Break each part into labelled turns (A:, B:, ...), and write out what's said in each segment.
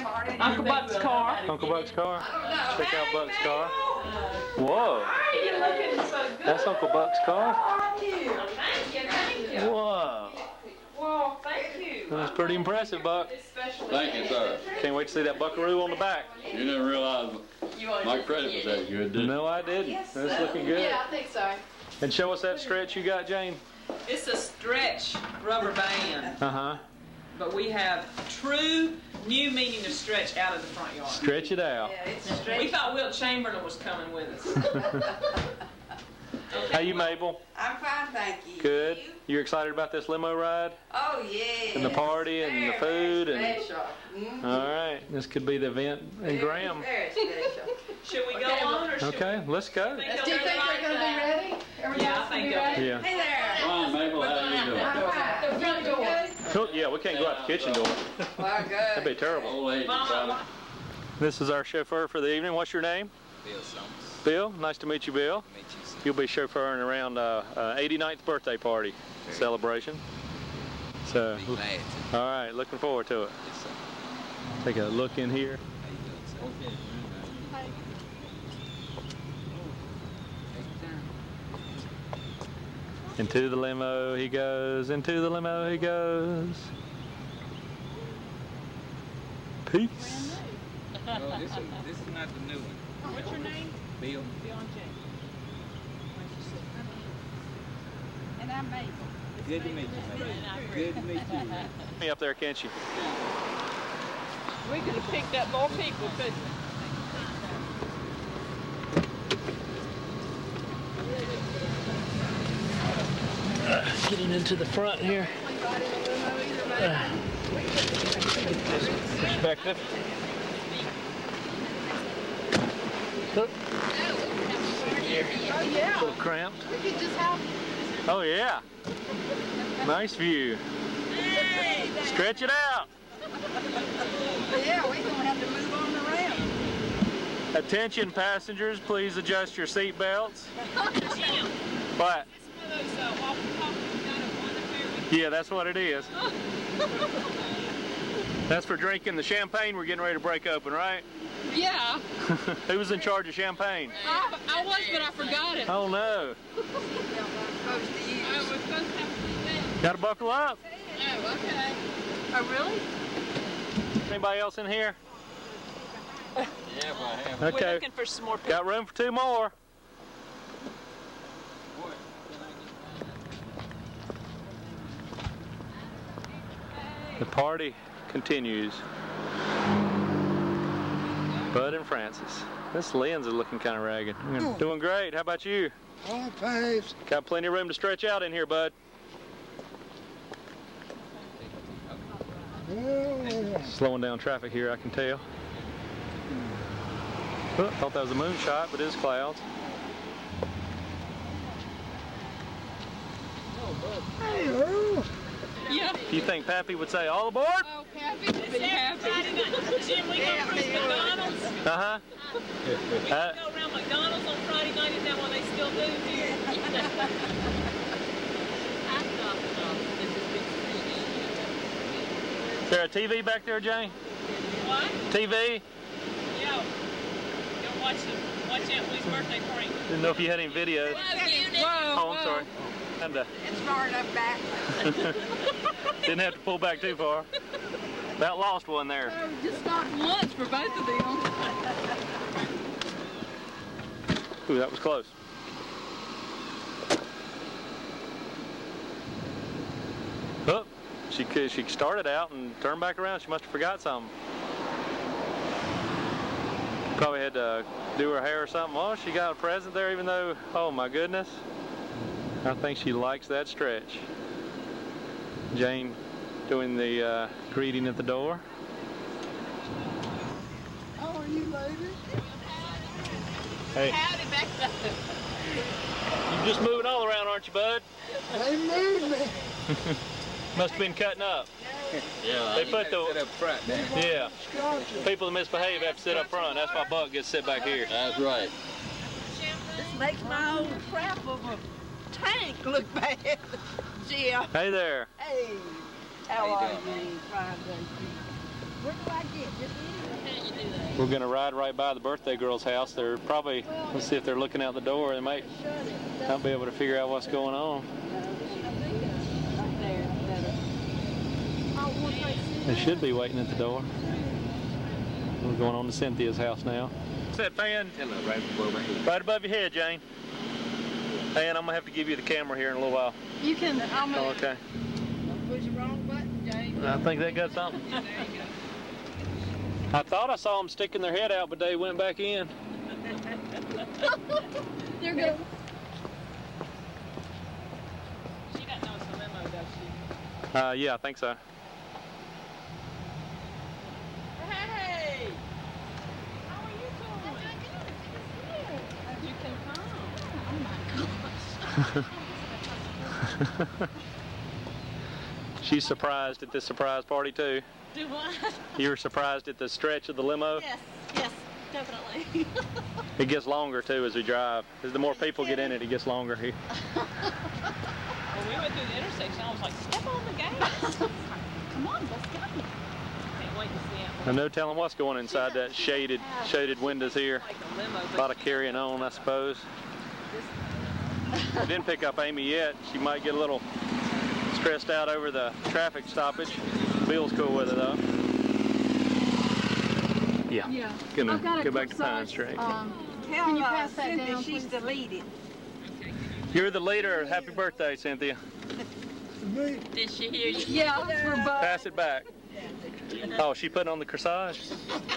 A: Uncle Buck's car.
B: Uncle Buck's car. Check out Buck's car. Whoa.
A: Why are you looking so good?
B: That's Uncle Buck's car.
A: Thank you. Thank you.
B: Whoa.
A: Well, thank you.
B: That's pretty impressive, Buck.
C: Thank you, sir.
B: Can't wait to see that buckaroo on the back.
C: You didn't realize my credit was that good, did you?
B: No, I didn't. That's looking good.
D: Yeah, I think so.
B: And show us that stretch you got, Jane.
A: It's a stretch rubber band,
B: Uh-huh.
A: but we have true new meaning of stretch out of the front yard.
B: Stretch it out.
D: Yeah, it's straight.
A: We thought Wilt Chamberlain was coming with us.
B: How you, Mabel?
D: I'm fine, thank you.
B: Good. You're excited about this limo ride?
D: Oh, yeah.
B: And the party and the food and.
D: Special. Mm-hmm.
B: All right. This could be the event in Graham.
D: Very special.
A: Should we go on or should
B: Okay, let's go.
A: we?
D: Do you think they're going to be ready?
A: Yeah, I think they'll be.
B: Yeah.
D: Hey there.
C: Come on, Mabel, how you doing?
D: The front door.
B: Cool. Yeah, we can't go out the kitchen door.
D: Well, good.
B: That'd be terrible.
C: Old lady,
A: Mama,
B: This is our chauffeur for the evening. What's your name?
E: Bill Summers.
B: Bill. Nice to meet you, Bill.
E: Meet you soon.
B: You'll be chauffeuring around 89th birthday party celebration. So,
E: Be glad to.
B: all right, looking forward to it.
E: Yes, sir.
B: Take a look in here.
E: How you doing, sir? Okay.
B: Into the limo he goes, into the limo he goes. Peace.
E: No, this is not the new one.
A: what's your name?
E: Bill.
A: Bill and Jane.
D: And I'm Mabel.
E: Good to meet you, Mabel. Good to meet you.
B: Me up there, can't you?
A: We could have picked up more people, couldn't we?
B: Getting into the front here. Perspective.
D: Oh, yeah.
B: A little cramped.
D: We could just have.
B: Oh yeah. Nice view. Stretch it out.
D: Yeah, we're going to have to move on around.
B: Attention passengers, please adjust your seat belts. What? Yeah, that's what it is. That's for drinking the champagne we're getting ready to break open, right?
F: Yeah,
B: Who was in charge of champagne?
F: I was, but I forgot it.
B: Oh no.
D: Supposed to use.
F: I was supposed to have
B: Gotta buckle up.
F: Oh, okay.
D: Oh, really?
B: Anybody else in here?
E: Yeah, well, I have.
A: We're
B: Okay.
A: looking for some more people.
B: Got room for 2 more. The party continues. Bud and Francis. This lens is looking kind of ragged. Doing great. How about you?
G: All thanks.
B: Got plenty of room to stretch out in here, Bud.
G: Oh,
B: Slowing down traffic here, I can tell. Oh, thought that was a moonshot, but it is clouds.
G: hey, Earl.
F: Yeah.
B: You think Pappy would say, all aboard?
F: Oh, happy to be happy.
A: Jim, we go through McDonald's.
B: Uh-huh.
A: We go around McDonald's on Friday night. Isn't that what they still do here?
B: Is there a TV back there, Jane?
A: What?
B: TV?
A: Yeah. Go watch Aunt Lou's birthday party.
B: Didn't know if you had any videos.
F: Whoa,
B: Oh, I'm sorry. And,
D: It's far enough back.
B: didn't have to pull back too far. About lost one there.
F: Oh, just stopped once for both of them.
B: Ooh, that was close. Oh, she started out and turned back around. She must have forgot something. Probably had to do her hair or something. Oh, she got a present there even though, oh my goodness. I think she likes that stretch. Jane doing the greeting at the door.
G: How are you, ladies?
B: Hey,
F: Howdy back there.
B: you just moving all around, aren't you, Bud?
G: They moved me.
B: Must have been cutting up.
E: Yeah,
B: They put the-
E: sit up front, man.
B: Yeah.
G: Scotch.
B: People that misbehave have to sit up front. That's why Buck gets to sit back here.
C: That's right.
D: This makes my old crap of a tank look bad. Jim.
B: Hey there.
D: Hey. How
E: you
D: are
E: doing,
D: you? Fine, thank you. Where do I get? Just
B: We're going to ride right by the birthday girl's house. They're probably, let's see if they're looking out the door. They might not be able to figure out what's going on. They should be waiting at the door. We're going on to Cynthia's house now. What's that fan? Right above your head, Jane. And I'm going to have to give you the camera here in a little while.
F: You can,
B: Oh, okay.
D: Push the wrong button, Jane.
B: I think they got something. I thought I saw them sticking their head out, but they went back in.
F: You're good.
A: She doesn't know it's a limo, does she?
B: Yeah, I think so.
A: Hey! How are you doing? You can come.
B: She's surprised at this surprise party too.
A: Do what?
B: You were surprised at the stretch of the limo?
A: Yes, definitely.
B: It gets longer too as we drive. As the more people get in it, it gets longer here.
A: When we went through the intersection, I was like, step on the gas. Come on, let's go. Can't wait to see it.
B: I no telling what's going inside that shaded windows here.
A: Like a limo,
B: A lot of carrying on, I suppose. I didn't pick up Amy yet. She might get a little stressed out over the traffic stoppage. Bill's cool with it though. Yeah. Gonna go back to Pine Street.
F: Can you
D: Tell
F: pass that
D: Cynthia
F: down,
D: she's
F: please?
D: the leader.
B: You're the leader. Happy birthday, Cynthia.
A: Did she hear you?
F: Yeah, for Bud.
B: Pass it back. Oh, she putting on the corsage?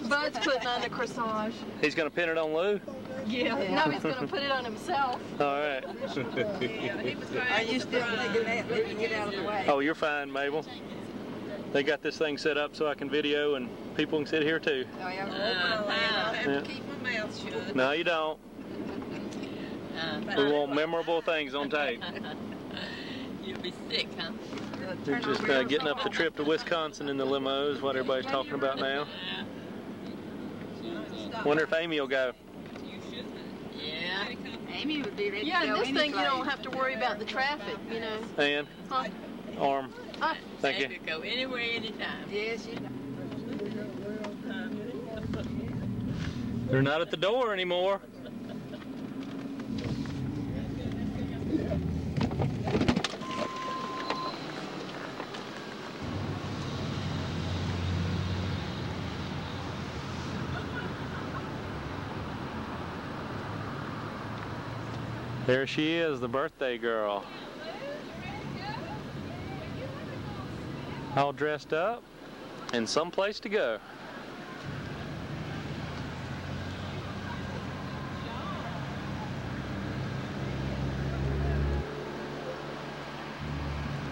F: Bud's putting on the corsage.
B: He's gonna pin it on Lou?
F: Yeah. No, he's going to put it on himself.
B: All right.
D: Are you still thinking that? Let me get out of the way.
B: Oh, you're fine, Mabel. They got this thing set up so I can video and people can sit here too.
D: Oh, yeah. I have to keep my mouth shut.
B: No, you don't. We want memorable things on tape.
A: You'll be sick, huh?
B: We're just getting up the trip to Wisconsin in the limo is what everybody's talking about now. Wonder if Amy will go.
A: Yeah.
D: Amy would be ready
F: Yeah,
D: to go
F: and this thing you
D: any
F: don't have to worry about the traffic, you know.
B: And
F: Huh?
B: arm. Thank you.
A: They could go anywhere, anytime.
D: Yes, you
B: They're not at the door anymore. There she is, the birthday girl. All dressed up and someplace to go.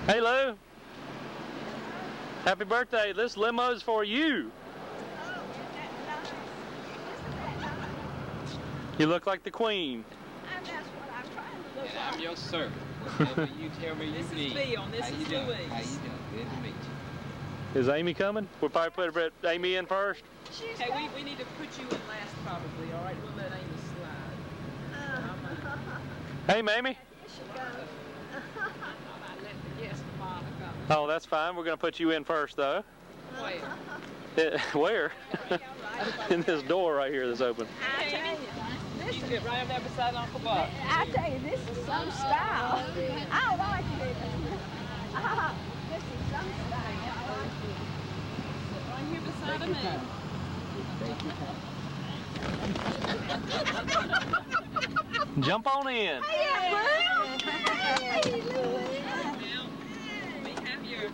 B: Hey Lou, happy birthday. This limo's for you. You look like the queen.
E: And I'm your servant. Whatever you tell me
A: This
E: you
A: is
E: need.
A: Bill, and this
E: How you
A: is
E: doing?
A: Louise.
E: How you doing? Good to meet you.
B: Is Amy coming? We'll probably put Amy in first.
A: Okay, we need to put you in last probably, all right? We'll let Amy slide.
B: Hey, Mamie. Oh, that's fine. We're going to put you in first, though. Where? In this door right here that's open.
A: You can get right up there beside Uncle Bob.
D: I tell you, this is some style. I like it. This is some style.
A: Right here beside of me.
B: Jump on in.
A: Now, we have your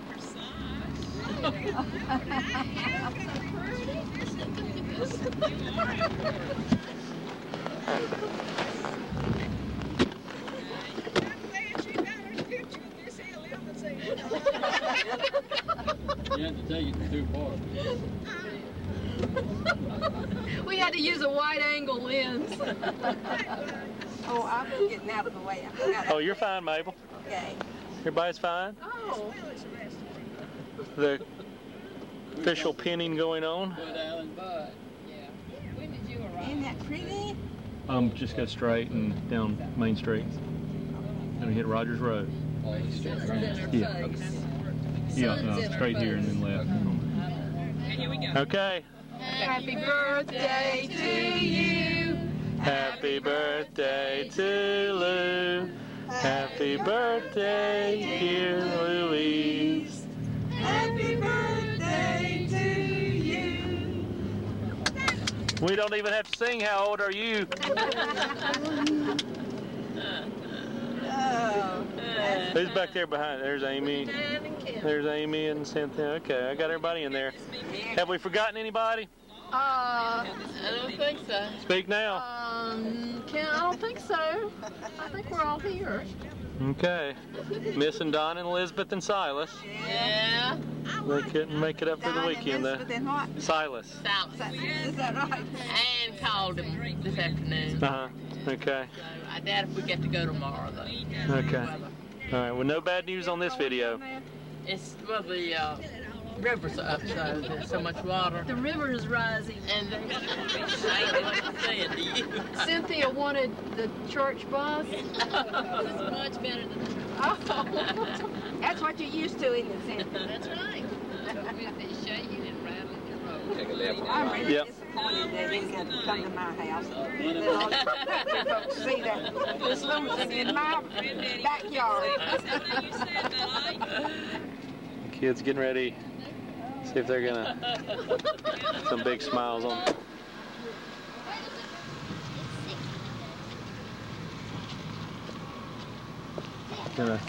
E: You have to take it too far.
F: We had to use a wide-angle lens.
D: Oh, I'm getting out of the way.
B: Oh, you're fine, Mabel.
D: Okay.
B: Everybody's fine?
F: Oh.
B: The official pinning going on?
E: Put Alan Bud.
F: When did you arrive?
D: Isn't that pretty?
B: Just go straight and down Main Street. Gonna hit Rogers Road.
E: Oh, he's still around.
B: Yeah. Yeah, straight here and then left.
A: And here we go.
B: Okay,
F: Happy birthday to you.
B: Happy birthday to Lou. Happy birthday, dear Louise.
F: Happy birthday to you.
B: We don't even have to sing How Old Are You? Who's back there behind? There's Amy. There's Amy and Cynthia. Okay, I got everybody in there. Have we forgotten anybody?
F: I don't think so.
B: Speak now.
F: I don't think so. I think we're all here.
B: Okay. Miss and Don and Elizabeth and Silas.
F: Yeah.
B: They couldn't make it up for the weekend though. Silas.
F: Is that right? And called him this afternoon.
B: Uh-huh. Okay.
F: So I doubt if we get to go tomorrow though.
B: Okay. All right. Well, no bad news on this video.
F: It's well the river's up, so there's so much water.
D: The river is rising.
F: And I ain't what I'm saying to you.
D: Cynthia wanted the church bus.
F: It's much better than the
D: Oh, that's what you're used to, isn't it, Cynthia?
F: That's right. It's shaking and rattling and rolling.
G: I'm really
B: Yep.
G: disappointed they didn't get to come to my house. Let all the folks see that this room's in my backyard.
B: Kids getting ready. See if they're gonna some big smiles on them. Gonna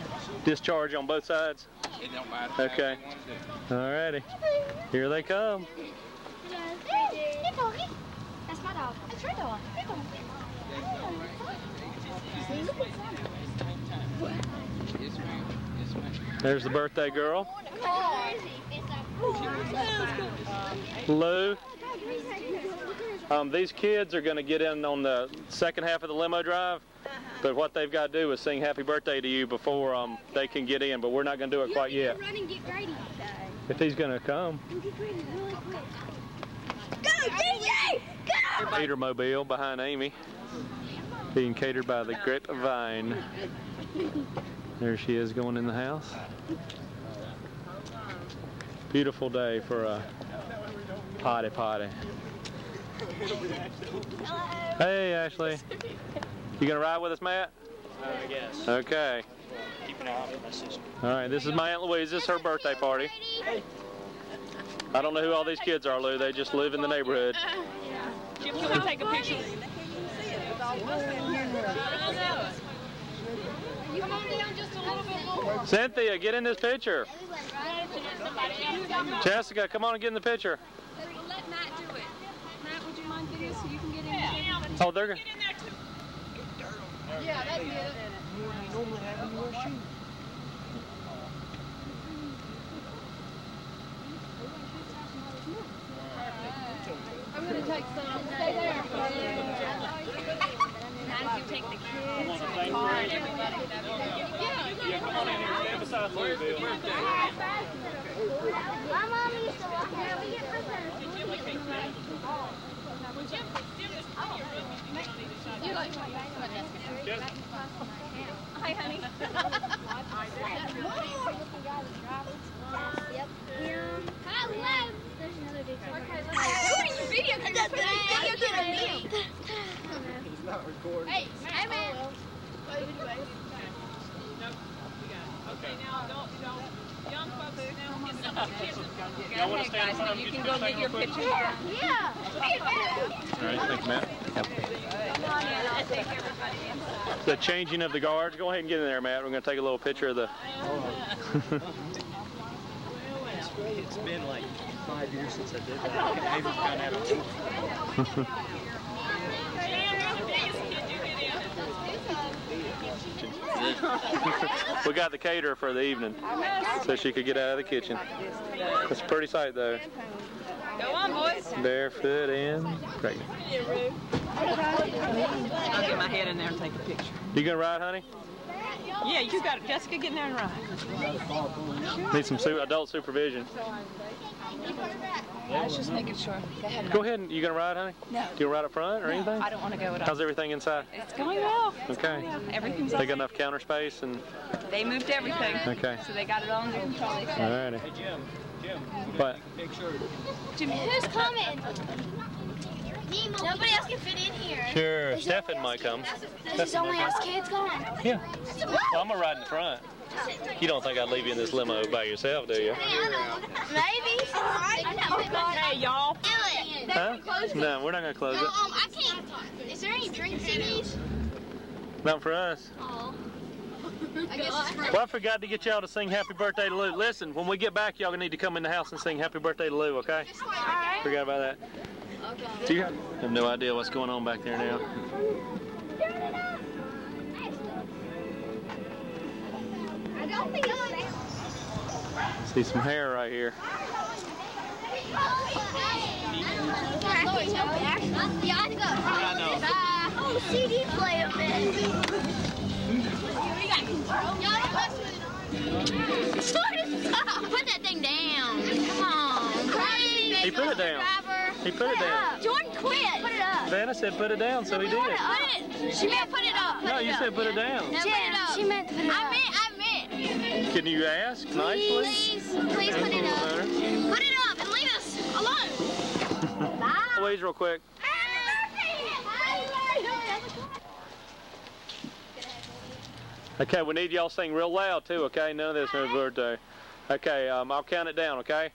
B: discharge on both sides.
E: It don't matter.
B: Okay. Alrighty. Here they come.
H: Hey, doggy. That's my dog. That's your dog. Hey, doggy. See, look at
E: Yes, ma'am. Yes, ma'am.
B: There's the birthday girl.
H: Where is he?
B: Lou. These kids are going to get in on the second half of the limo drive, but what they've got to do is sing happy birthday to you before they can get in, but we're not going to do it quite yet.
H: Run and get Grady.
B: If he's going to come.
H: Go get Grady really quick. Go, DJ! Go!
B: Peter Mobile behind Amy, being catered by the Grapevine. There she is going in the house. Beautiful day for a potty. Hey, Ashley. You gonna ride with us, Matt?
E: I guess.
B: Okay.
E: Keep an eye on my sister.
B: All right, this is my Aunt Louise. This is her birthday party. I don't know who all these kids are, Lou. They just live in the neighborhood.
A: Jim, can we take a picture?
H: Come on down just a little bit more.
B: Cynthia, get in this picture. Jessica, come on and get in the picture.
H: Let Matt do it. Matt, would you mind getting so you can get in?
B: Oh, they're gonna.
F: Yeah, that's it.
G: Normally have you wear shoes.
F: I'm going to take some. Stay there.
H: Now you take the kids
B: Come on,
H: and the car and everybody.
B: Yeah, come on in here. Stand beside Louisville.
H: My mom used to walk there. We get
F: You like
H: Hi, honey. Yep. Hello. There's another dude. Okay, video camera.
G: He's not recording.
H: Hey, man.
A: Okay, now don't, young folks, now get some of the kids.
B: Y'all want to stand in front of
F: You can go get your picture.
H: Yeah.
B: All right, thanks, Matt.
H: Come on in. I'll take everybody in.
B: The changing of the guards. Go ahead and get in there, Matt. We're going to take a little picture of the.
E: It's been like 5 years since I did that. Maybe kind of have a
B: We got the caterer for the evening, so she could get out of the kitchen. It's a pretty sight, though.
A: Go on, boys.
B: Barefoot and pregnant.
A: I'll get my head in there and take a picture.
B: You gonna ride, honey?
A: Yeah, you got it. Jessica, get in there and ride.
B: Need some adult supervision.
I: I was just making sure. Go ahead.
B: Go ahead. You gonna ride, honey?
I: No.
B: You gonna ride up front or anything?
I: I don't want to go at all.
B: How's everything inside?
I: It's going well.
B: Okay.
I: Everything's
B: They got enough counter space and.
I: They moved everything.
B: Okay.
I: So they got it all under control.
B: Alrighty.
E: Hey, Jim.
B: What?
H: Jimmy, who's coming? Nobody else can fit in here.
B: Sure, Stefan might come.
H: This is only us kids going.
B: Yeah. Well, I'm gonna ride in the front. You don't think I'd leave you in this limo by yourself, do you?
H: Maybe.
A: Hey, y'all.
B: Huh? No, we're not gonna close it.
H: I can't. Is there any drinks in these?
B: Not for us.
H: Oh. I guess it's for...
B: Well, I forgot to get y'all to sing Happy Birthday to Lou. Listen, when we get back, y'all need to come in the house and sing Happy Birthday to Lou, okay?
H: All right.
B: Forgot about that.
H: Okay.
B: Do you have no idea what's going on back there now?
H: I don't think
B: See some hair right here.
H: Oh, CD player, man. Put that thing down. Come on.
B: He put it down. He put it down.
H: Jordan quit. Put it up.
B: Vanna said put it down, so he did.
H: Put it. She meant put it up.
B: No, you said put it down.
H: No, put it up. She meant to put it up. I meant.
B: Can you ask nicely?
H: Please put it up. Put it up and leave us alone. Bye.
B: Louise, real quick. Okay, we need y'all sing real loud too, okay? None of this is birthday. Okay, I'll count it down, okay?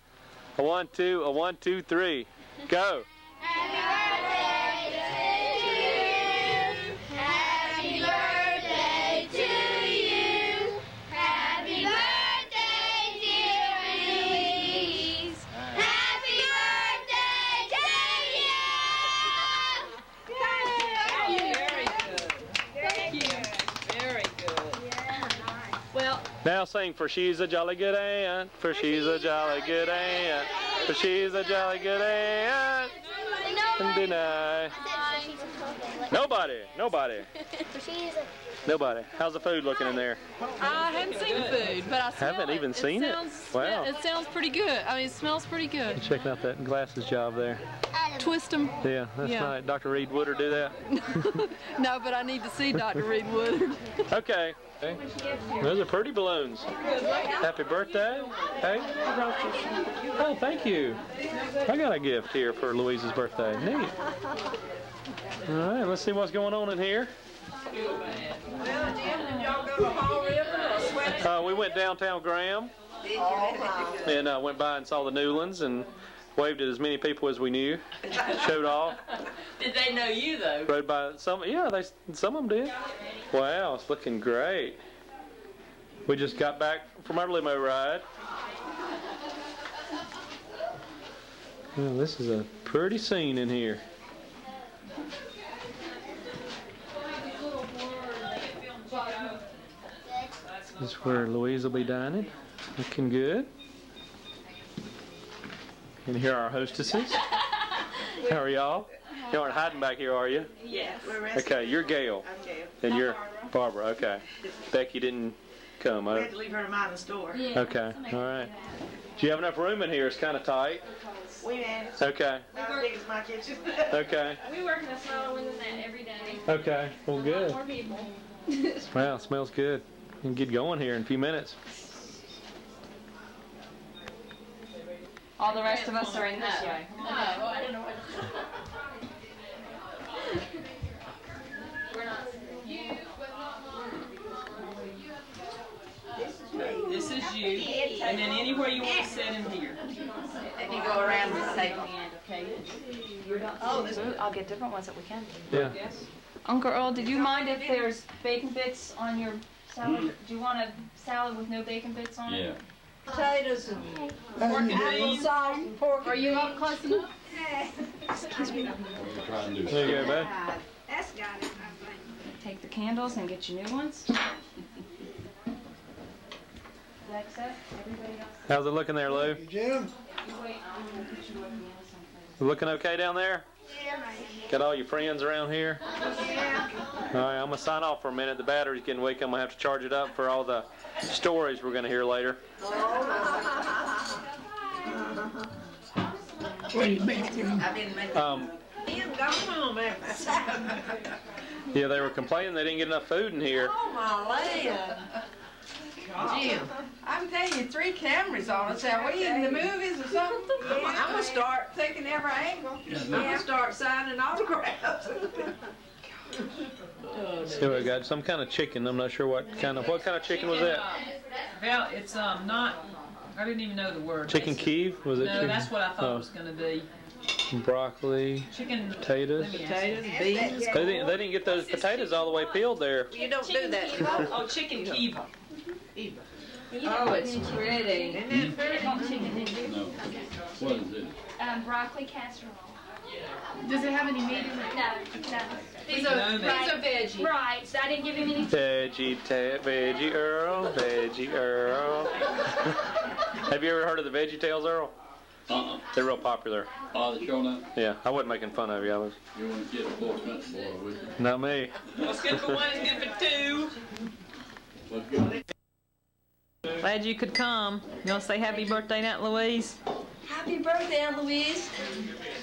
B: A 1, 2, a 1, 2, 3. Go.
H: Happy birthday to you. Happy birthday to you. Happy birthday, dear Louise. Happy birthday to you.
A: Very good. Thank you. Very good. Well,
B: Now sing For She's a Jolly Good Aunt, for she's a jolly good aunt, for she's a jolly good aunt. And deny. Nobody. Nobody. How's the food looking in there?
J: I hadn't seen the food, but I smell
B: Haven't even seen it? Wow.
J: Yeah, it sounds pretty good. I mean, it smells pretty good.
B: Checking out that glasses job there.
J: Twist them.
B: Yeah, that's right. Dr. Reed Woodard do that?
J: No, but I need to see Dr. Reed Woodard.
B: Okay. Those are pretty balloons. Happy birthday. Hey. Oh, thank you. I got a gift here for Louise's birthday. Neat. All right, let's see what's going on in here. We went downtown Graham and went by and saw the Newlands and waved at as many people as we knew. Showed off.
F: Did they know you though?
B: Rode by some. Yeah, some of them did. Wow, it's looking great. We just got back from our limo ride. Well, this is a pretty scene in here. This is where Louise will be dining. Looking good. And here are our hostesses. How are y'all? You aren't hiding back here, are you?
G: Yes.
B: Okay, you're Gail.
G: I'm Gail.
B: And you're Barbara. Okay. Becky didn't come.
G: We had to leave her to mind the store.
B: Okay. All right. Do you have enough room in here? It's kind of tight.
G: We managed.
B: Okay.
G: Not as big as my kitchen.
B: Okay.
H: We work in a smaller window than that every day.
B: Okay. Well, good.
H: More people.
B: Wow, it smells good. We can get going here in a few minutes.
I: All the rest of us are in this way.
F: No, I don't know what.
A: this is you, and then anywhere you want to sit in here.
F: Let me go around this safe hand, okay?
I: I'll get different ones that we can do.
B: Yeah.
I: Uncle Earl, did you mind if there's bacon bits on your salad? Do you want a salad with no bacon bits on it?
C: Yeah.
G: Potatoes and applesauce and pork.
I: Are you up close enough?
B: There you go, bud.
G: That's got it, I think.
I: Take the candles and get you new ones. That's it. Everybody else.
B: How's it looking there, Lou?
K: Jim?
I: You wait, I'm gonna put you over the other someplace.
B: Looking okay down there?
G: Yeah.
B: Got all your friends around here?
G: Yeah.
B: All right, I'm going to sign off for a minute. The battery's getting weak. I'm going to have to charge it up for all the stories we're going to hear later. Yeah, they were complaining they didn't get enough food in here.
G: Oh, my land.
F: Jim.
G: I'm telling you, 3 cameras on us. Are we in the movies or something? I'm gonna start taking every angle. I'm gonna start signing autographs.
B: See what we got? Some kind of chicken. I'm not sure what kind of chicken was that?
A: Well, it's not. I didn't even know the word.
B: Chicken Kiev? Was it?
A: No,
B: chicken?
A: that's what I thought it was going to be.
B: Broccoli.
A: Chicken.
B: Potatoes.
F: Potatoes, beans.
B: They didn't get those potatoes all the way peeled there.
F: You don't do that.
A: Oh, chicken kiva.
F: Oh, it's pretty.
C: No. What is it?
H: Broccoli casserole.
I: Does it have any meat in it?
H: No.
I: He's a veggie.
H: Right, so I didn't give him any.
B: Veggie Earl. Veggie Earl. Have you ever heard of the Veggie Tales, Earl? They're real popular.
C: Oh, the show now?
B: Yeah, I wasn't making fun of you. I was.
C: You want to get a full country boy with you?
B: Not me.
A: What's good for one is good for two.
C: What's good?
A: Glad you could come. You want to say happy birthday, Aunt Louise?
K: Happy birthday, Aunt Louise.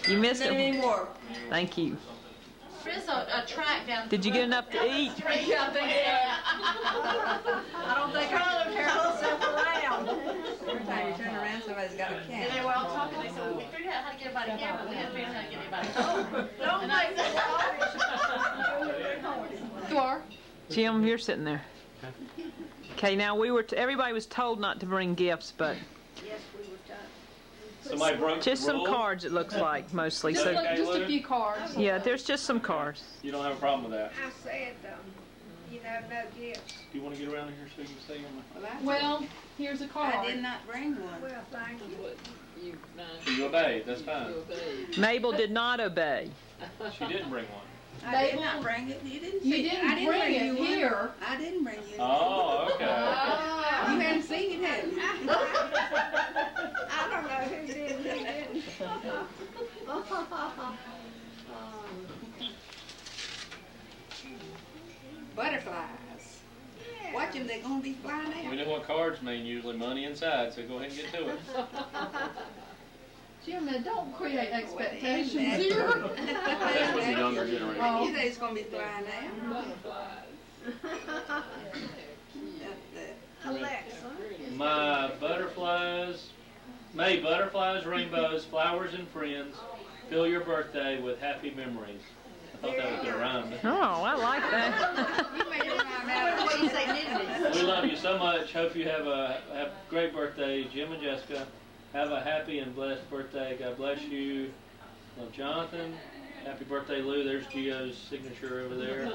A: You missed
K: Not
A: it.
K: anymore.
A: Thank you.
I: There's a track down.
A: Did you get enough to eat?
I: Yeah, I think
G: I don't think I'll turn myself around. Every time you turn around, somebody's got a
I: And
G: camera.
I: they were all talking. They said, we figured out how to get about a camera. We hadn't figured out how to get anybody.
G: Don't make
J: You are?
A: Jim, you're sitting there. Okay, now everybody was told not to bring gifts, but
B: Somebody broke
A: just
B: the
A: some
B: rule?
A: cards. It looks like mostly.
J: Just,
A: So
J: just a few cards.
A: yeah, there's just some cards.
B: You don't have a problem with that?
G: I said, you know, no gifts.
B: Do you want to get around here so you can see them?
J: Well, here's a card.
G: I did not bring one. Well, thank you.
B: You obeyed. That's fine.
A: Mabel did not obey.
B: She didn't bring one.
G: I did not bring it. You didn't see
J: You
G: it.
J: didn't bring it
G: you
J: here.
G: one. I didn't bring you.
B: Oh, okay.
G: You hadn't seen it, have you? I don't know who did and who didn't. Butterflies. Watch them, they're going to be flying
B: We
G: out.
B: know what cards mean, usually money inside, so go ahead and get to it.
J: Jim, now don't create expectations
G: Well,
J: here.
B: That's for the younger generation.
G: You know it's going to be flying out. Alexa.
B: My butterflies, May butterflies, rainbows, flowers, and friends fill your birthday with happy memories. I thought that was going to rhyme.
A: Oh, I like that.
G: You made it rhyme out.
B: We love you so much. Hope you have a great birthday, Jim and Jessica. Have a happy and blessed birthday. God bless you. Love, Jonathan. Happy birthday, Lou. There's Gio's signature over there.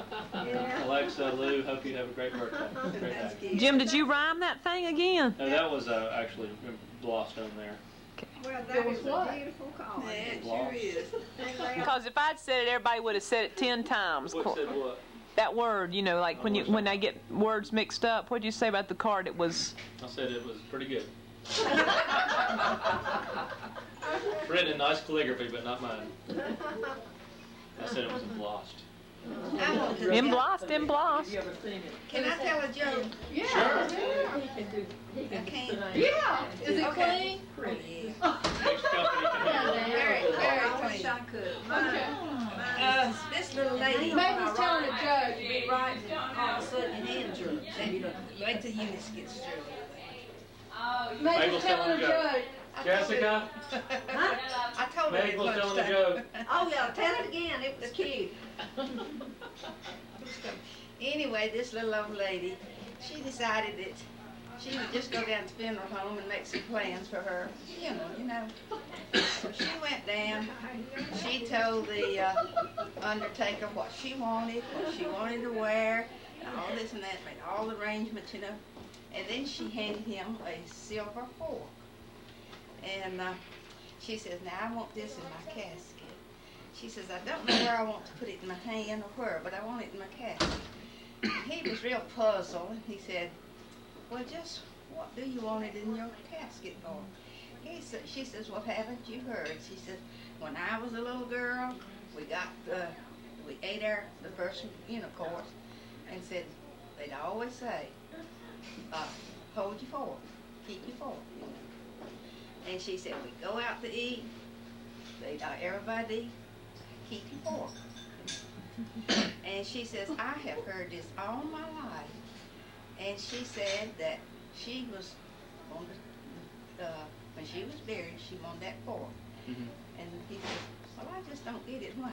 B: Alexa, Lou, hope you have a great birthday. Great day.
A: Jim, did you rhyme that thing again?
B: No, that was actually glossed on there.
G: Well, that is a beautiful call. Yeah, it sure is.
A: Because if I'd said it, everybody would have said it 10 times.
B: What said what?
A: That word, you know, like when I get words mixed up. What did you say about the card? It was.
B: I said it was pretty good. Written in nice calligraphy, but not mine. I said it was embossed.
A: Embossed.
G: Can I tell a joke?
J: Yeah.
B: Sure.
G: I can.
J: Yeah. Is it
G: Okay.
J: clean?
B: Next company can have it.
G: Very, very clean.
J: Okay.
G: This little lady.
J: Mabel's telling a joke.
G: You'd be right, all of a sudden your hand jerks. Then you wait till Eunice gets through.
J: Mabel's telling a joke.
B: Jessica?
G: Huh? I told her.
B: Mabel's telling a joke.
G: Oh yeah, tell it again. It was cute. Anyway, this little old lady, she decided that she would just go down to the funeral home and make some plans for her. You know. So she went down. She told the undertaker what she wanted to wear, and all this and that, made all the arrangements, you know. And then she handed him a silver fork. And she says, now I want this in my casket. She says, I don't know where I want to put it in my hand or where, but I want it in my casket. He was real puzzled. He said, well, just what do you want it in your casket for? She says, well, haven't you heard? She says, when I was a little girl, we ate the first course, and said, they'd always say, hold your fork, keep your fork. And she said, we go out to eat, everybody keep your fork. And she says, I have heard this all my life. And she said that she was on the, when she was buried, she wanted that fork. And he said, well, I just don't get it. Why?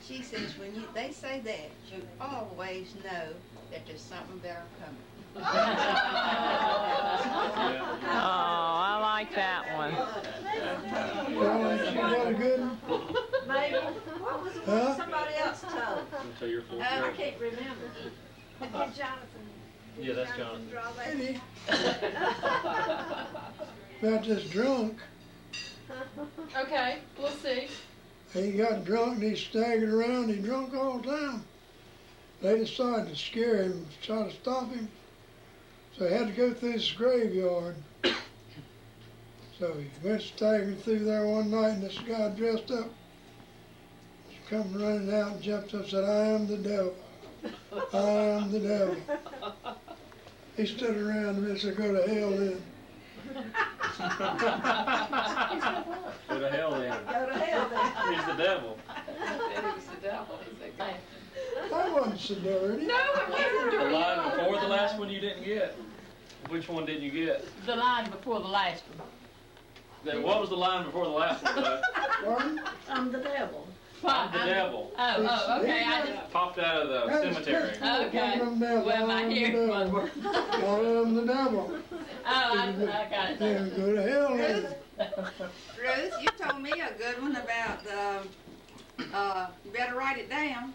G: She says, when they say that, you always know that there's something better coming.
A: Oh, I like that one.
L: You got a good one?
D: Maybe. What was the one somebody else told?
B: Until you're full.
D: I can't remember. Did Jonathan?
B: Yeah, that's Jonathan.
D: Draw that?
L: Maybe. About this drunk.
J: Okay, we'll see.
L: He got drunk and he staggered around. He drunk all the time. They decided to scare him, try to stop him. So he had to go through this graveyard. So he went staggering through there one night, and this guy dressed up, he come running out and jumped up and said, I am the devil. I am the devil. He stood around and said, go to hell then.
B: Go to hell then.
D: Go to hell then.
B: He's the devil.
F: He's the devil.
L: That wasn't so dirty.
F: No, it wasn't
B: The
F: dirty.
B: line before the last one you didn't get. Which one didn't you get?
F: The line before the last one.
B: What was the line before the last one, though?
L: Pardon?
D: I'm the devil.
B: I'm the devil.
F: Oh, okay. I just
B: Popped out of the cemetery.
F: okay. Well, my hearing wasn't working.
L: I am the devil.
F: Oh, I got it.
L: Yeah, go to hell then.
G: Ruth, you told me a good one about you better write it down.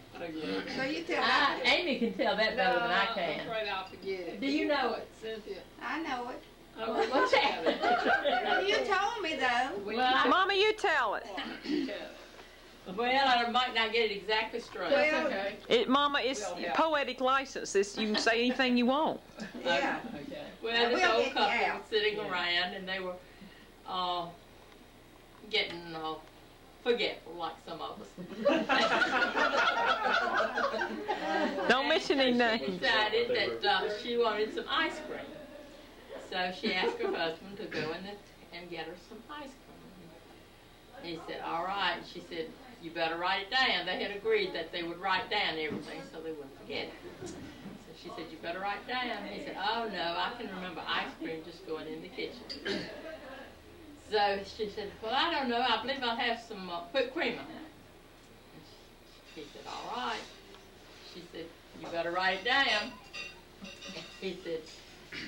G: So you tell that.
F: Amy can tell that better than I can.
J: I'm afraid I'll forget it.
F: Do you know it?
J: Cynthia.
G: I know it.
F: Oh, well, let's have it.
G: You told me though.
F: Well,
A: Mama, you tell it.
F: I might not get it exactly straight.
J: That's okay.
A: Mama, it's poetic license. You can say anything you want.
G: Yeah.
F: Okay. Well, this
G: We'll
F: old
G: get you
F: couple
G: out.
F: was sitting around, and they were getting forgetful, like some of us.
A: Don't mention any
F: She
A: names.
F: decided that she wanted some ice cream. So she asked her husband to go in and get her some ice cream. He said, all right. She said, you better write it down. They had agreed that they would write down everything so they wouldn't forget it. So she said, you better write it down. He said, oh no, I can remember ice cream just going in the kitchen. So she said, well, I don't know. I believe I'll have some whipped cream on it. He said, all right. She said, you better write it down. He said,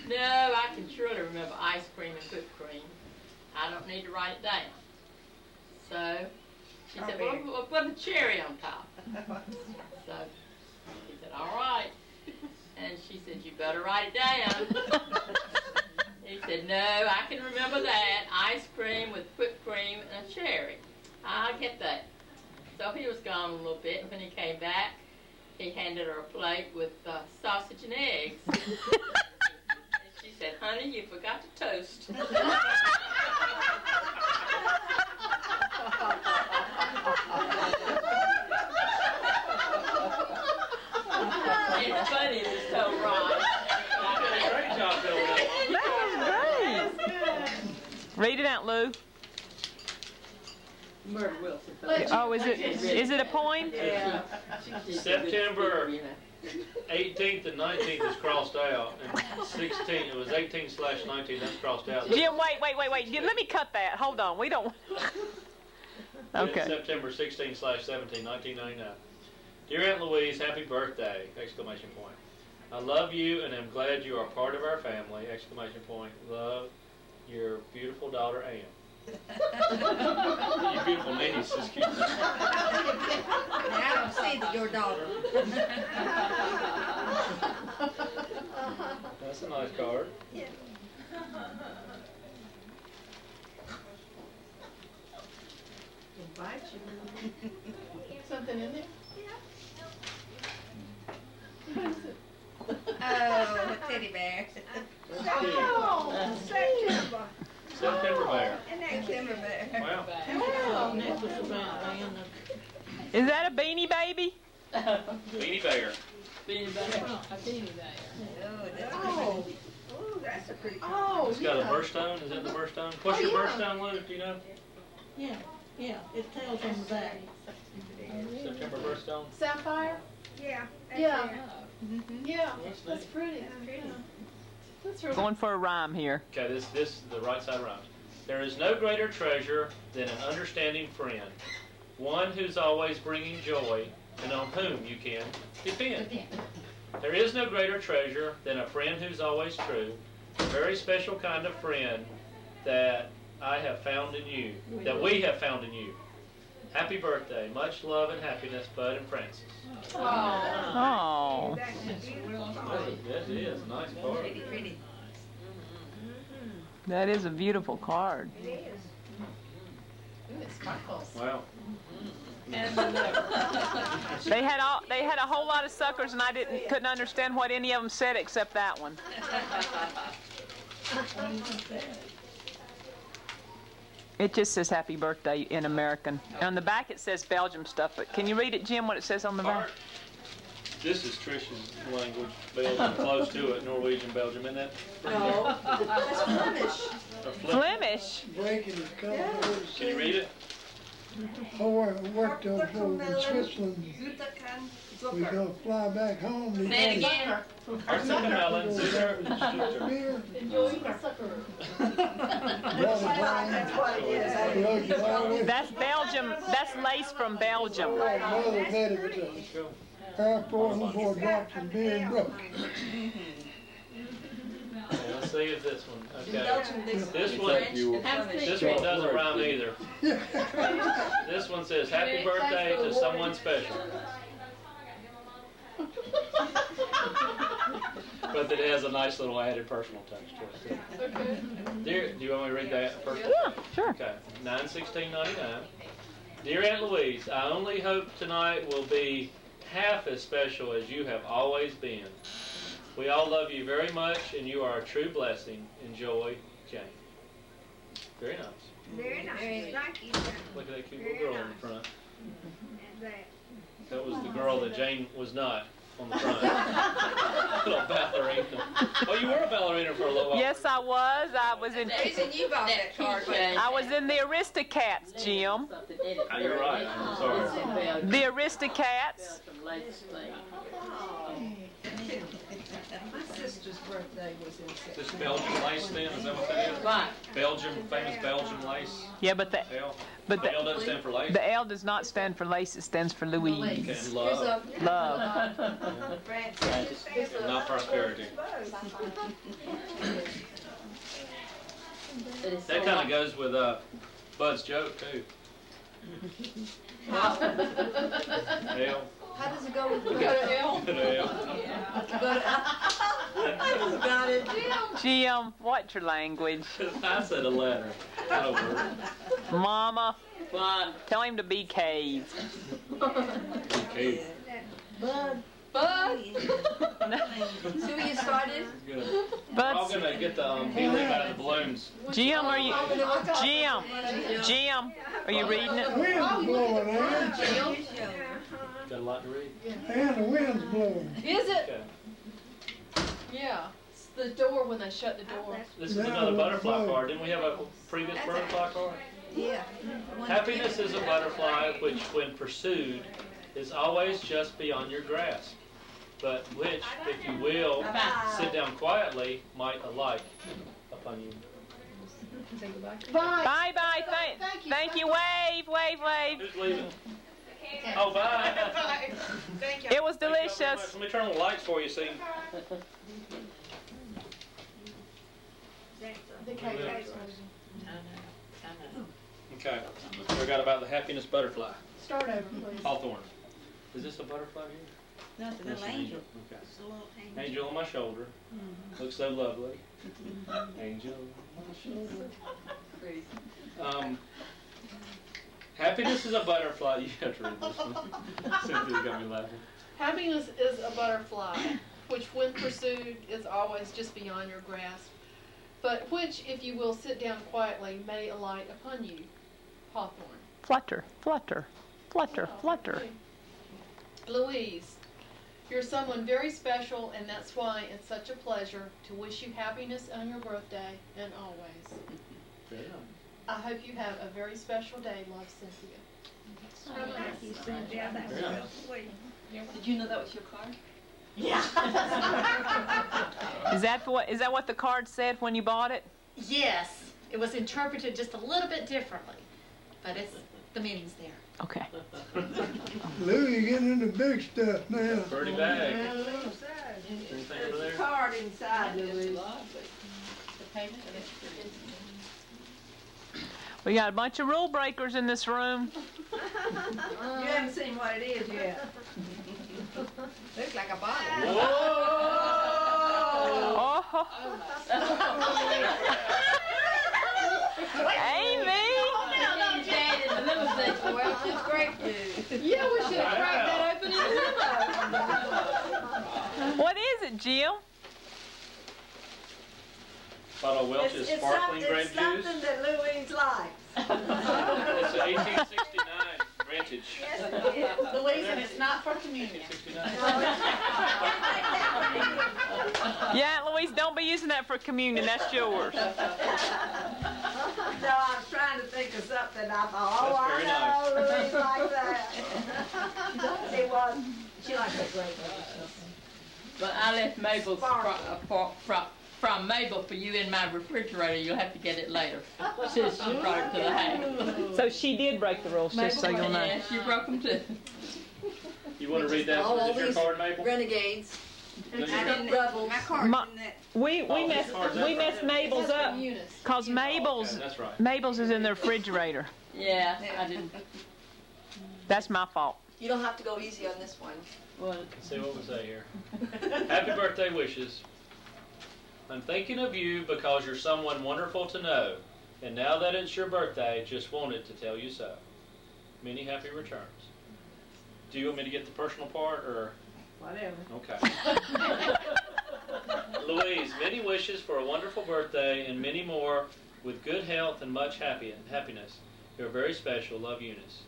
F: no, I can surely remember ice cream and whipped cream. I don't need to write it down. So she said, well, we'll put a cherry on top. So he said, all right. And she said, you better write it down. He said, no, I can remember that. Ice cream with whipped cream and a cherry. I'll get that. So he was gone a little bit, and when he came back, he handed her a plate with sausage and eggs. And she said, honey, you forgot to toast. It's funny, it's so right.
B: Great job, Bill.
A: That was great. Read it out, Lou.
F: Murder Wilson.
A: Oh, is it a poem?
F: Yeah.
B: September 18th and 19th is crossed out, and 16th, it was 18/19, that's crossed out.
A: Jim, wait. Let me cut that. Hold on. We don't. Okay.
B: September 16/17, 1999. Dear Aunt Louise, happy birthday! Exclamation point. I love you and am glad you are part of our family! Exclamation point. Love, your beautiful daughter Anne. Your beautiful niece, excuse me.
G: I don't see that your daughter.
B: That's a nice card.
D: Yeah.
G: Invite you.
J: Something in there?
G: Oh, a teddy bear.
D: Oh, September.
B: September bear.
G: And that September bear.
B: Wow.
A: Is that a beanie baby?
B: Beanie bear.
F: Beanie Bear.
J: A beanie bear.
G: Oh, that's that's a pretty cool.
J: Oh,
B: It's got a birthstone. Is that the birthstone? What's your birthstone, Luke? Do you know?
D: Yeah, it tells on the back.
B: September birthstone.
J: Sapphire?
D: Yeah.
J: Yeah. Yeah, that's pretty.
A: Going for a rhyme here.
B: Okay, this is the right side rhymes. There is no greater treasure than an understanding friend, one who's always bringing joy and on whom you can depend. There is no greater treasure than a friend who's always true, a very special kind of friend that I have found in you, that we have found in you. Happy birthday. Much love and happiness, Bud and Francis.
A: Oh.
B: That is a nice card.
A: That is a beautiful card.
B: Wow.
A: They had a whole lot of suckers, and I couldn't understand what any of them said except that one. It just says happy birthday in American. And on the back it says Belgium stuff, but can you read it, Jim, what it says on the back?
B: This is Trish's language, Belgium, close to it, Norwegian, Belgium, isn't that?
G: No, that's Flemish.
A: Flemish?
L: Breaking his colors.
B: Can you read it?
L: I worked over in Switzerland. We're going to fly back home.
F: Say it again.
B: Arsenalmelon, Zucker.
J: Enjoy the sucker.
G: That's what it is.
A: That's Belgium. That's lace from Belgium.
L: Mother made it to airport before dropped some beer and broke.
B: Okay, let's see if this one. Okay. This one doesn't rhyme either. This one says happy birthday to someone special. But it has a nice little added personal touch to it.
J: Okay.
B: Dear, do you want me to read that first?
A: Yeah, sure.
B: Okay. 9/16/99. Dear Aunt Louise, I only hope tonight will be half as special as you have always been. We all love you very much, and you are a true blessing. Enjoy, Jane. Very nice.
D: Very nice. Thank you.
B: Look at that cute little girl in the front. That was the girl that Jane was not on the front. Little ballerina. Oh, you were a ballerina for a little while.
A: Yes, I was. I was in.
G: You bought that card.
A: I was in the Aristocats, Jim.
B: Oh, you're right. I'm sorry.
A: The Aristocats.
G: My sister's birthday was in September.
B: This Belgian lace then, is that what that is?
F: Right.
B: Belgium, famous Belgian lace.
A: Yeah, but the
B: L.
A: but
B: The L doesn't stand for lace.
A: the L does not stand for lace. It stands for Louise.
B: Okay, and love.
A: Love.
B: Not prosperity. That kind of goes with Bud's joke too. L.
K: How does it go with
J: Go to L.
B: L.
K: Got it.
A: Jim, what's your language?
B: I said a letter, not a word.
A: Mama, tell him to be cave.
B: Okay.
K: Bud.
J: Bud.
K: So you started?
B: Good. I'm all gonna get the helium out of the balloons.
A: Jim, are you? Jim, are you reading it?
L: Wind's blowing, Ann.
B: Got a lot to read.
L: And the wind's blowing.
J: Is it?
B: Okay.
J: Yeah. It's the door when they shut the door.
B: This is another butterfly card. Didn't we have a previous butterfly card?
G: Yeah.
B: Happiness is a butterfly which, when pursued, is always just beyond your grasp, but which, if you will, sit down quietly, might alight upon you.
J: Bye.
A: Bye bye. Thank you. Wave, wave, wave.
B: Who's leaving? Oh, bye.
J: Thank you.
A: It was
B: Thank you so
A: delicious.
B: much. Let me turn on the lights for you, see. Okay. We got about the happiness butterfly.
J: Start over, please.
B: Hawthorne. Is this a butterfly here?
G: Nothing,
B: That's
G: little
B: an
G: angel.
B: Okay.
G: Just a little angel.
B: Angel on my shoulder. Looks so lovely. Angel on my shoulder. Happiness is a butterfly. You have to read this one. Cynthia's got me laughing.
J: Happiness is a butterfly, which when pursued is always just beyond your grasp, but which, if you will sit down quietly, may alight upon you. Hawthorne.
A: Flutter, flutter, flutter, flutter.
J: Louise, you're someone very special, and that's why it's such a pleasure to wish you happiness on your birthday and always.
B: Very nice.
J: I hope you have a very special day, love, Cynthia.
D: Thank you, Cynthia. That's
B: Very nice.
D: real sweet.
K: Did you know that was your card?
M: Yeah.
A: Is that what the card said when you bought it?
M: Yes. It was interpreted just a little bit differently, but the meaning's there.
A: Okay.
L: Lou, you're getting into big stuff now.
B: Pretty bag.
K: There's a card inside, Louise.
A: We got a bunch of rule breakers in this room.
K: You haven't seen what it is yet.
G: Looks like a bottle.
A: Oh. Amy!
G: Well, it's grape juice.
J: Yeah, we should have cracked that open in Limo.
A: What is it, Jill?
B: Bottle of Welch's sparkling grape
K: It's
B: juice.
K: something that Louise likes.
B: It's an 1869 vintage.
K: Yes, it is.
M: Louise, and it's not for communion.
A: Yeah, Louise, don't be using that for communion. That's yours.
K: No, I was trying to think of something. I thought, oh,
B: That's
K: I know, Louise likes that. It was. She likes that grape juice.
F: But I left Mabel's from Mabel for you in my refrigerator. You'll have to get it later. Since she brought it to the house.
A: So she did break the rules, just so you'll know.
F: Yeah, she broke them too.
B: You want to read that? Is your card, Mabel?
K: Renegades.
G: My card's in that.
A: We messed Mabel's up because Mabel's
B: That's right.
A: Mabel's is in the refrigerator.
F: Yeah, I didn't.
A: That's my fault.
K: You don't have to go easy on this one.
F: Well,
B: Let's see what we say here. Happy birthday wishes. I'm thinking of you because you're someone wonderful to know. And now that it's your birthday, just wanted to tell you so. Many happy returns. Do you want me to get the personal part or?
K: Whatever.
B: Okay. Louise, many wishes for a wonderful birthday and many more with good health and much happiness. You're very special. Love, Eunice.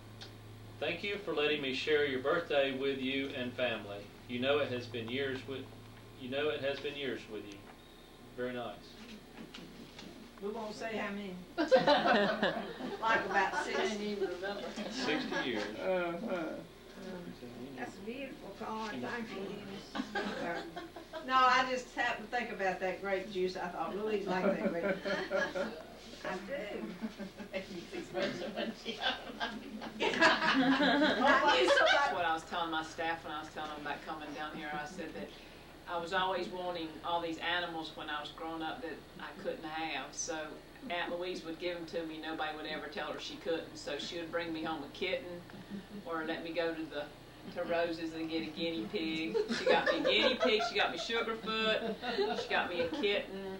B: Thank you for letting me share your birthday with you and family. You know it has been years with you. Very nice.
K: We won't say how many. Like about 60.
B: 60 years.
K: That's a beautiful card. Thank you, Eunice. No, I just happened to think about that grape juice. I thought Louise liked that grape juice. I do.
A: That's what I was telling my staff when I was telling them about coming down here. I said that I was always wanting all these animals when I was growing up that I couldn't have. So Aunt Louise would give them to me. Nobody would ever tell her she couldn't. So she would bring me home a kitten or let me go to Rose's and get a guinea pig. She got me a guinea pig. She got me Sugarfoot. She got me a kitten.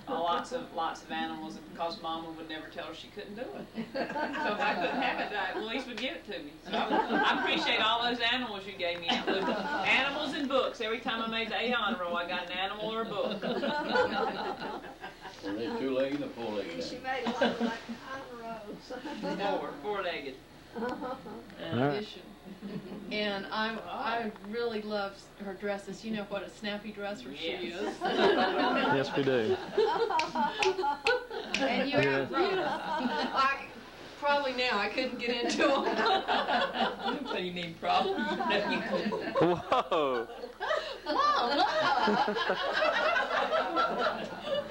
A: Lots of animals, because Mama would never tell her she couldn't do it. So if I couldn't have it, Louise would give it to me. So I appreciate all those animals you gave me, Aunt Lou. Animals and books. Every time I made the A honor roll, I got an animal or a book.
C: Are they two-legged or four-legged?
K: She made a lot of like honor rolls.
A: Four-legged.
J: In addition. And I really love her dresses. You know what a snappy dresser she is.
B: Yes, we do.
J: And probably now I couldn't get into them.
F: What do you mean, problem?
B: Whoa!
J: Mom, look!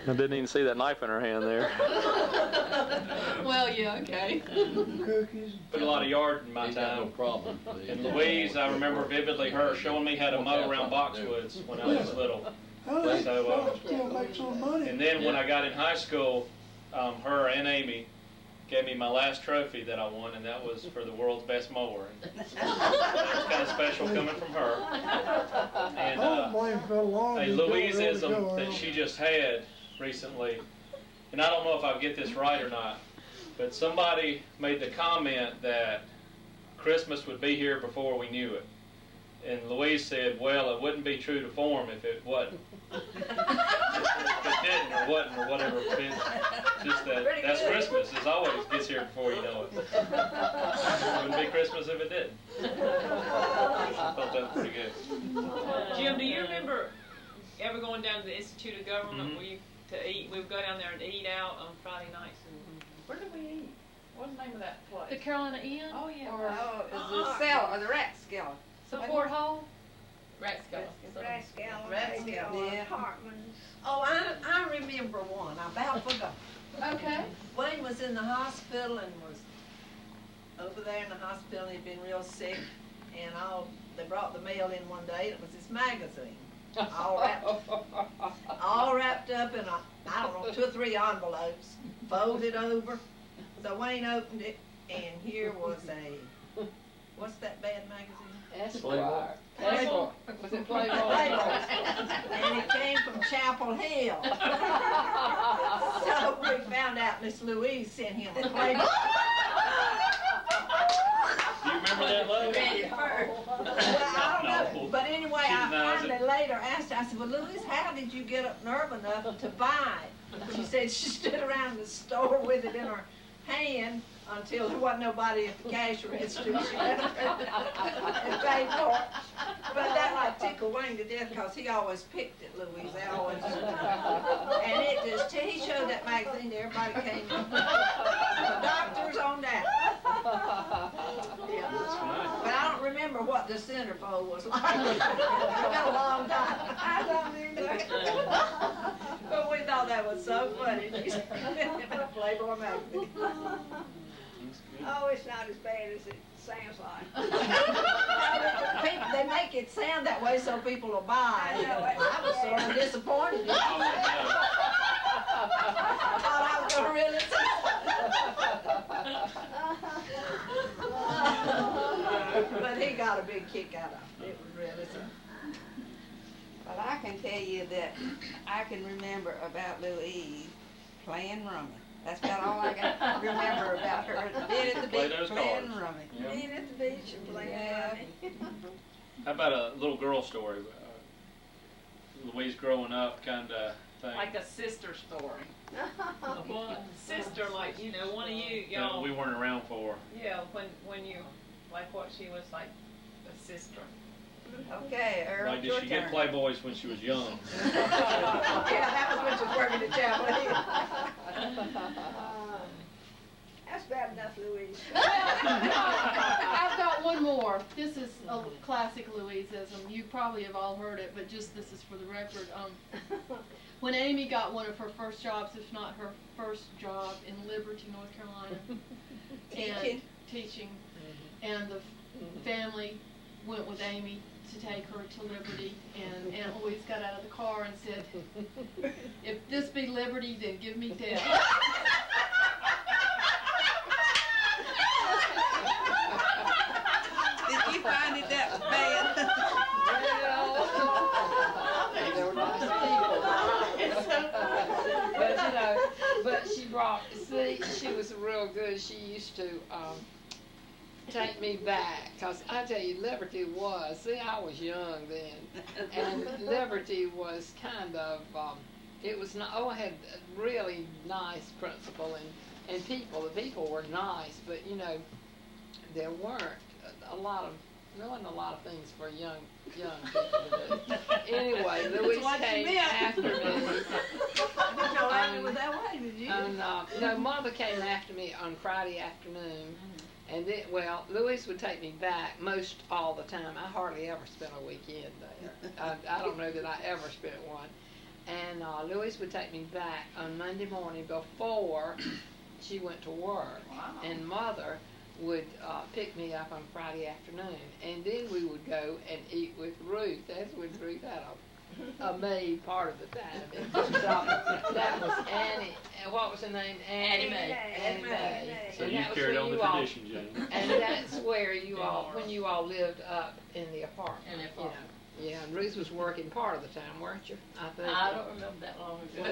B: I didn't even see that knife in her hand there.
J: Well, yeah, okay.
L: Cookies.
B: Put a lot of yard in my
C: Ain't got no
B: time.
C: problem.
B: And Louise, I remember vividly her showing me how to mow around boxwoods when I was little.
L: Oh,
B: So,
L: still make some money.
B: And then when I got in high school, her and Amy gave me my last trophy that I won, and that was for the world's best mower. And it was kind of special coming from her. And
L: I don't blame Phil Long.
B: a Louiseism that she just had recently, and I don't know if I get this right or not, but somebody made the comment that Christmas would be here before we knew it. And Louise said, well, it wouldn't be true to form if it wasn't. If it didn't or wasn't or whatever. It's just that's Christmas. It always gets here before you know it. It wouldn't be Christmas if it didn't. I thought that was pretty good.
A: Jim, do you remember ever going down to the Institute of Government where you to eat? We would go down there and eat out on Friday nights. And where did we eat? What's the name of that place?
J: The Carolina Inn?
A: Oh, yeah.
G: Oh, it was the cellar, or the rat cellar.
J: The Fort Hall?
K: Yeah. Oh, I remember one. I about forgot.
J: Okay.
K: Wayne was in the hospital and was over there in the hospital. He'd been real sick, and they brought the mail in one day, and it was his magazine, all wrapped up in I don't know, 2 or 3 envelopes, folded over. So Wayne opened it, and here was what's that bad magazine?
C: Playboy.
F: Playboy. Was it Playboy?
K: Playboy. And it came from Chapel Hill. So we found out Miss Louise sent him the Playboy.
C: Do you remember that, Love?
K: Well, I don't know. But anyway, I finally later asked her, I said, well, Louise, how did you get up nerve enough to buy it? She said she stood around the store with it in her hand until there wasn't nobody at the cash register. She went and paid for it. But that like tickled Wayne to death because he always picked it, Louise. They always and it just, he showed that magazine to everybody came in. The doctors on down. Yeah. But I don't remember what the centerfold was like. It's been a long time. I don't either. But we thought that was so funny. Playboy magazine.
D: Oh, it's not as bad as it sounds like.
K: They make it sound that way so people will buy. I was sort of disappointed. I thought I was going to really see. But he got a big kick out of it. It was really something.
G: Well, I can tell you that I can remember about Louise playing rummy. That's about all I can remember about her. Being at the beach playing rummy.
C: Yep.
D: Being at the beach and playing rummy.
C: How about a little girl story? Louise growing up kind of thing.
A: Like a sister story. Sister, like, you know, one of you,
C: That
A: y'all.
C: we weren't around for.
A: Yeah, when you, like what she was like, a sister.
G: Okay, Earl,
C: Like, did
G: your
C: she
G: turn.
C: get Playboys when she was young?
K: Yeah, that was when she was working at Chapel Hill.
D: That's bad enough, Louise.
J: I've got one more. This is a classic Louiseism. You probably have all heard it, but just this is for the record. When Amy got one of her first jobs, if not her first job, in Liberty, North Carolina, and teaching, and the family went with Amy to take her to Liberty, and Aunt Louise got out of the car and said, "If this be Liberty, then give me death."
G: Did you find it that bad?
F: They were nice people. But you know, but she brought, see, she was real good. She used to take me back, because I tell you, Liberty was, see, I was young then, and Liberty was kind of, it was not, I had a really nice principal, and people, the people were nice, but you know, there weren't there wasn't a lot of things for young people to do. Anyway, Louise came after me.
K: I didn't know Amy was that way, did you?
F: No, Mother came after me on Friday afternoon. And then, well, Louise would take me back most all the time. I hardly ever spent a weekend there. I don't know that I ever spent one. And Louise would take me back on Monday morning before she went to work.
A: Wow.
F: And Mother would pick me up on Friday afternoon. And then we would go and eat with Ruth. That's when Ruth had a maid part of the time. And that was Annie. What was her name? Annie Mae. Annie Mae.
C: So
F: And
C: you
F: that was
C: carried
F: when
C: on the
F: you all-
C: tradition, Jane.
F: And that's where you all, when you all lived up in the apartment. In the apartment. You know. Yeah, and Ruth was working part of the time, weren't you? I think. I don't remember that long ago.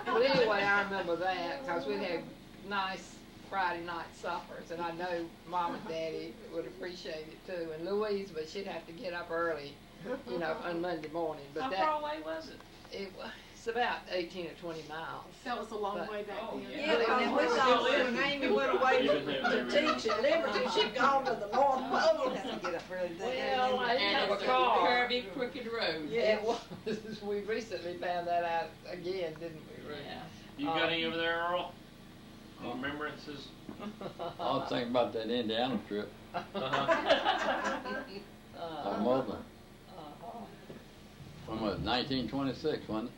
F: But anyway, I remember that because we had nice Friday night suppers, and I know Mom and Daddy would appreciate it too. And Louise, but she'd have to get up early, you know, on Monday morning. But
A: How far away was it?
F: It's about 18 or 20 miles.
J: That was a long
F: But-
J: way back then.
K: Yeah, and we thought when Amy went away to teach at Liberty, she'd gone to the North Pole.
G: Have to get up early.
F: Well, I didn't and have a it's car. curvy, crooked road.
K: Yeah.
F: It was. We recently found that out again, didn't we, Ruth?
A: Yeah.
C: You got any over there, Earl? Remembrances?
N: I was thinking about that Indiana trip.
C: Uh-huh.
N: My mother. 1926, wasn't it?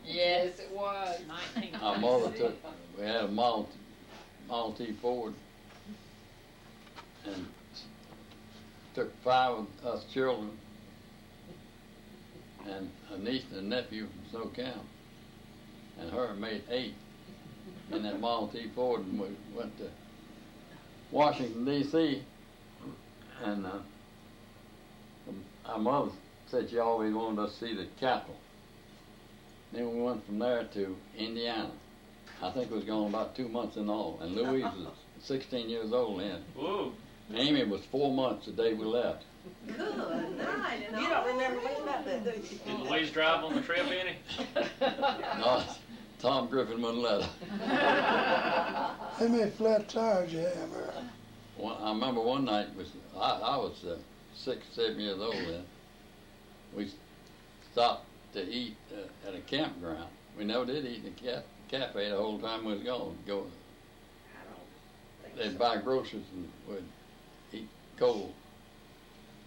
F: Yes,
K: it was.
N: Our mother took, we had a Model T Ford, and took 5 of us children and a niece and a nephew from Snow County, and her made 8 in that Model T Ford, and we went to Washington, D.C., and our mother said she always wanted us to see the Capitol. Then we went from there to Indiana. I think it was gone about 2 months in all, and Louise was 16 years old then.
C: Whoa.
N: Amy was 4 months the day we left.
K: Good night. And you don't remember anything about that, do you?
C: Did Louise drive on the trip any?
N: No, Tom Griffin wouldn't let her.
L: How many flat tires you have, Earl?
N: I remember one night, I was 6, 7 years old then. We stopped to eat at a campground. We never did eat in a cafe the whole time we was gone. They'd buy groceries and we'd eat cold.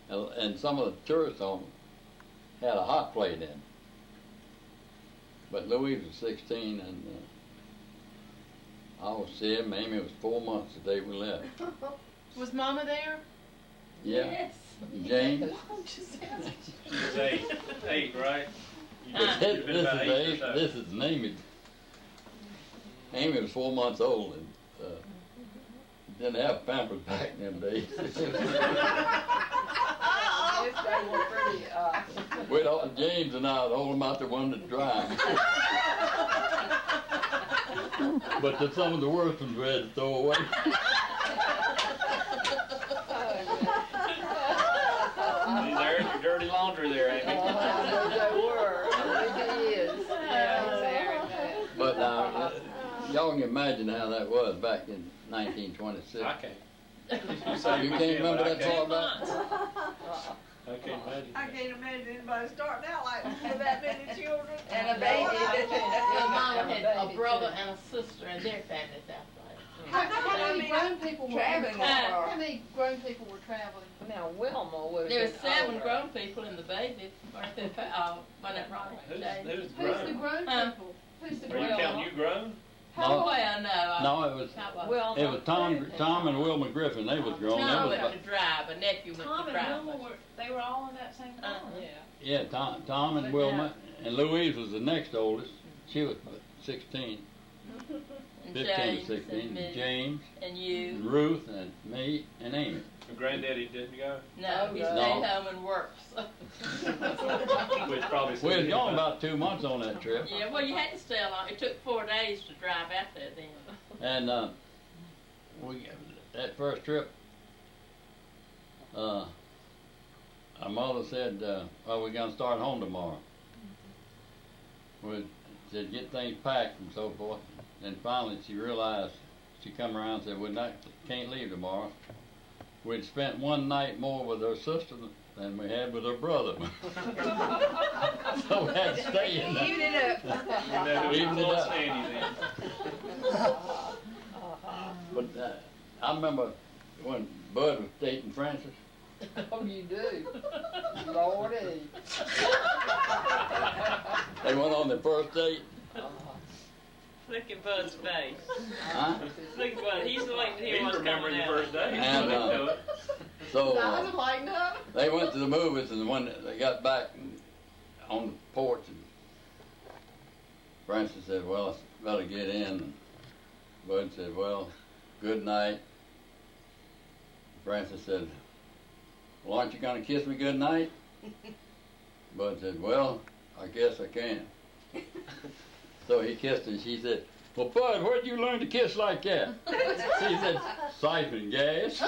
N: And some of the tourist homes had a hot plate in. But Louise was 16 and I was 7. Amy was 4 months the day we left.
J: Was Mama there?
N: Yeah.
F: Yes.
N: Jane?
C: It was 8, right?
N: This is Amy. Amy was 4 months old and didn't have Pampers back in them days. We'd all, James and I would hold them out there one to dry. But some of the worst ones we had to throw away.
C: There's your dirty laundry there, Amy.
K: They were. I think it is.
N: But y'all can imagine how that was back in 1926.
C: I can't.
N: You can't remember that far back?
C: I can't imagine.
K: I can't imagine anybody starting out like with that many children.
F: And a baby. Your mama had a brother and a sister and their families out there.
J: How many grown people were
K: traveling?
J: How many grown people were traveling?
K: Now Wilma would have
F: There were
K: been
F: 7
K: older.
F: grown people in the baby. When it right?
C: Who's
J: Who's the
C: grown?
J: grown people? Who's the
C: Are you
J: grown
C: counting you grown?
N: No,
F: Well, no.
N: no, it was Tom and Wilma Griffin. They was grown.
F: Tom
N: They was
F: went
N: about,
F: to drive. A nephew went
A: Tom
F: to
A: and
F: drive.
A: Wilma they were all in that same car.
N: yeah, Tom and Wilma, and Louise was the next oldest. She was 16,
F: And
N: 15
F: James
N: to 16.
F: and me
N: James,
F: and you.
N: and Ruth, and me, and Amy.
C: Your granddaddy didn't go?
F: No, he
N: No.
F: stayed home and works.
C: Which probably
N: We was gone about 2 months on that trip.
F: Yeah, well, you had to stay along. It took 4 days to drive out there then.
N: And that first trip, our mother said, well, we're going to start home tomorrow. We said, get things packed and so forth. And finally she realized, she come around and said, we can't leave tomorrow. We'd spent 1 night more with her sister than we had with her brother. So we had to stay in there.
K: Even it up.
N: Even it up.
C: Sandy then.
N: But I remember when Bud was dating Francis.
K: Oh, you do. Lordy.
N: They went on their first date.
A: Look at Bud's face.
N: Huh?
A: Look at Bud. He's waiting to hear
C: He's
A: what's
C: remembering
A: coming
C: the
A: out.
C: first day.
N: And so
J: Eyes are lighting up.
N: they went to the movies, and when they got back on the porch, and Francis said, well, I better get in. And Bud said, well, good night. Francis said, well, aren't you going to kiss me good night? Bud said, well, I guess I can. So he kissed her, and she said, well, Bud, where'd you learn to kiss like that? She said, siphon gas.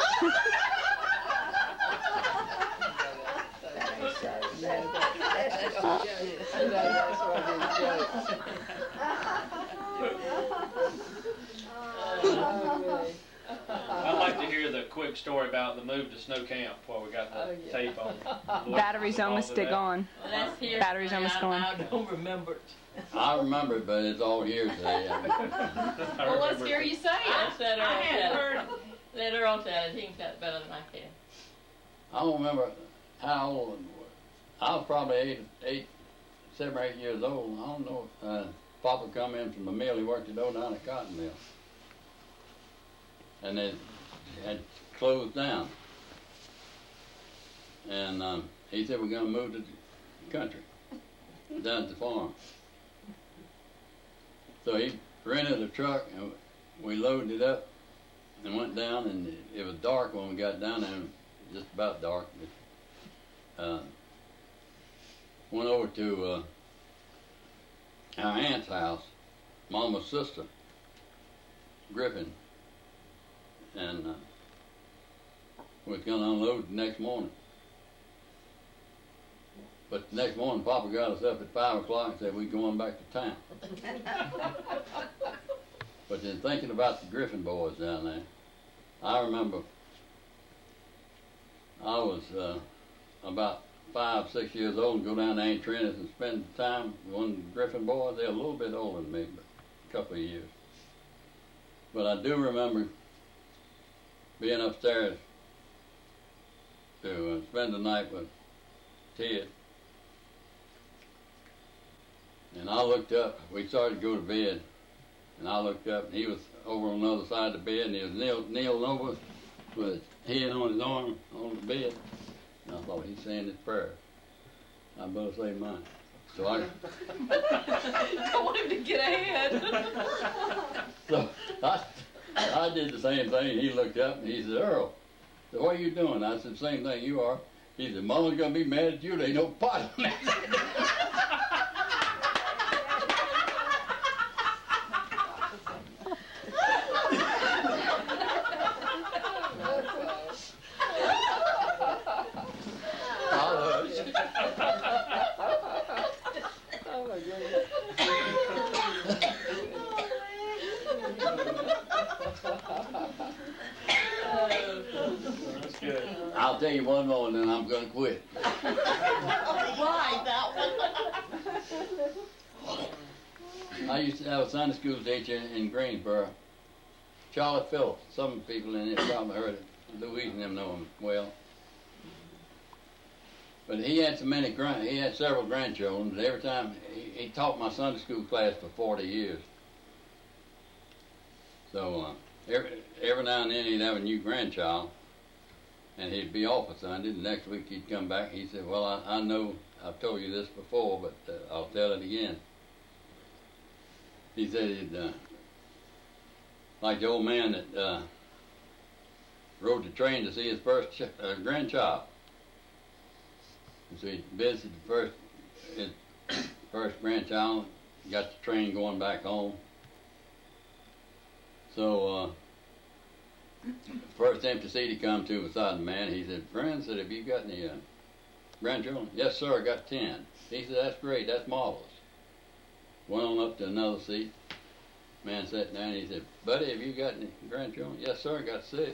C: I'd like to hear the quick story about the move to Snow Camp while we got the tape on.
O: Battery's almost gone.
F: Let's hear
O: Battery's almost gone.
F: I don't remember it.
N: I remember it, but it's all here today.
J: Well, let's hear you say it.
F: Let
A: I hadn't
F: Earl
A: heard
F: tell it. Let Earl tell it. He can tell it better than I can.
N: I don't remember how old I was. I was probably 7 or 8 years old. I don't know. Papa come in from the mill. He worked it over down at the cotton mill. And they had closed down. And he said, we're going to move to the country, down at the farm. So he rented a truck, and we loaded it up and went down, and it was dark when we got down there, just about dark. Went over to our aunt's house, Mama's sister, Griffin, and we was going to unload the next morning. But the next morning, Papa got us up at 5 o'clock and said, we're going back to town. But then thinking about the Griffin boys down there, I remember I was about 5, 6 years old and go down to Aunt Trina's and spend time with one of the Griffin boys. They're a little bit older than me, but a couple of years. But I do remember being upstairs to spend the night with Ted. And I looked up, we started to go to bed, and I looked up, and he was over on the other side of the bed, and he was kneeling over with his head on his arm on the bed. And I thought, he's saying his prayer. I better say mine. So I
I: want him to get ahead.
N: So I did the same thing. He looked up, and he said, Earl, so what are you doing? I said, same thing you are. He said, Mama's going to be mad at you. There ain't no pot on that. I'll tell you one more and then I'm going to quit.
F: Why that one?
N: I used to have a Sunday school teacher in Greensboro, Charlotte Phillips. Some people in here probably heard it. Louise and them know him well. But he had he had several grandchildren, but every time, he taught my Sunday school class for 40 years. So every now and then he'd have a new grandchild, and he'd be off a Sunday. The next week he'd come back. He said, well, I know I've told you this before, but I'll tell it again. He said he'd, like the old man that rode the train to see his first grandchild. And so he visited his first grandchild, got the train going back home. So first empty seat he come to beside the man, he said, friend, said, have you got any grandchildren? Yes, sir, I got 10. He said, that's great, that's marvelous. Went on up to another seat. Man sat down, he said, buddy, have you got any grandchildren? Yes, sir, I got 6.